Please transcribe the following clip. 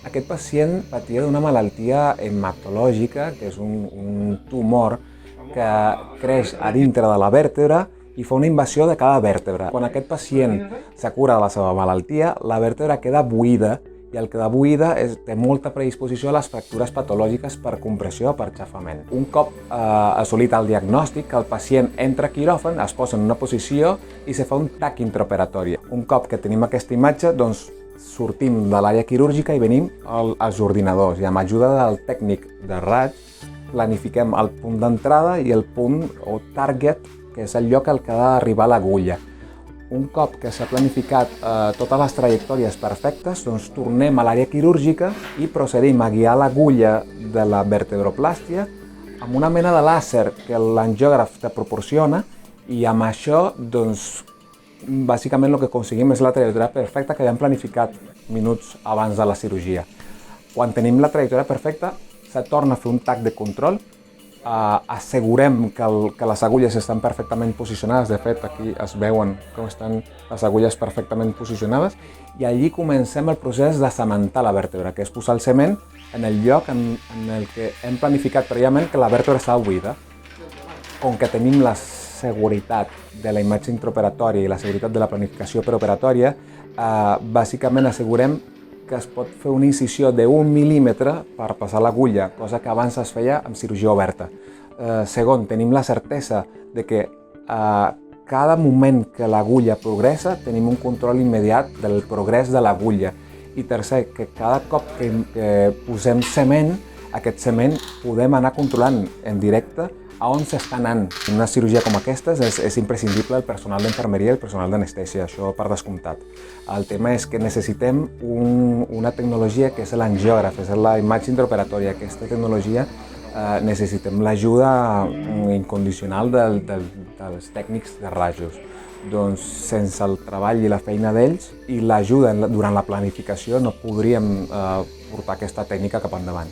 Aquest pacient patia d'una malaltia hematològica, que és un tumor que creix a dintre de la vèrtebra i fa una invasió de cada vèrtebra. Quan aquest pacient se cura de la seva malaltia, la vèrtebra queda buida i el quedar buida té molta predisposició a les fractures patològiques per compressió o per xafament. Un cop assolit el diagnòstic, el pacient entra a quiròfan, es posa en una posició i se fa un TAC intraoperatori. Un cop que tenim aquesta imatge, doncs sortim de l'àrea quirúrgica i venim als ordinadors i amb ajuda del tècnic de raig planifiquem el punt d'entrada i el punt o target, que és el lloc al que ha d'arribar l'agulla. Un cop que s'ha planificat totes les trajectòries perfectes, doncs tornem a l'àrea quirúrgica i procedim a guiar l'agulla de la vertebroplàstia amb una mena de làser que l'angiògraf te proporciona i amb això, doncs, bàsicament el que aconseguim és la trajectòria perfecta que havíem planificat minuts abans de la cirurgia. Quan tenim la trajectòria perfecta, se torna a fer un TAC de control, assegurem que les agulles estan perfectament posicionades, de fet aquí es veuen com estan les agulles perfectament posicionades, i allí comencem el procés de cementar la vèrtebra, que és posar el cement en el lloc en el que hem planificat prèviament que la vèrtebra està buida. Com que tenim la seguretat de la imatge intraoperatòria i la seguretat de la planificació preoperatòria, bàsicament assegurem que es pot fer una incisió d'1 mil·límetre per passar l'agulla, cosa que abans es feia amb cirurgia oberta. Segon, tenim la certesa de que cada moment que l'agulla progressa tenim un control immediat del progrés de l'agulla. I tercer, que cada cop que posem cement, aquest cement podem anar controlant en directe a on s'està anant. En una cirurgia com aquesta és imprescindible el personal d'infermeria i el personal d'anestèsia, això per descomptat. El tema és que necessitem una tecnologia que és l'angiògraf, és la imatge intraoperatòria. Aquesta tecnologia necessitem l'ajuda incondicional dels tècnics de rajos. Doncs sense el treball i la feina d'ells i l'ajuda durant la planificació no podríem portar aquesta tècnica cap endavant.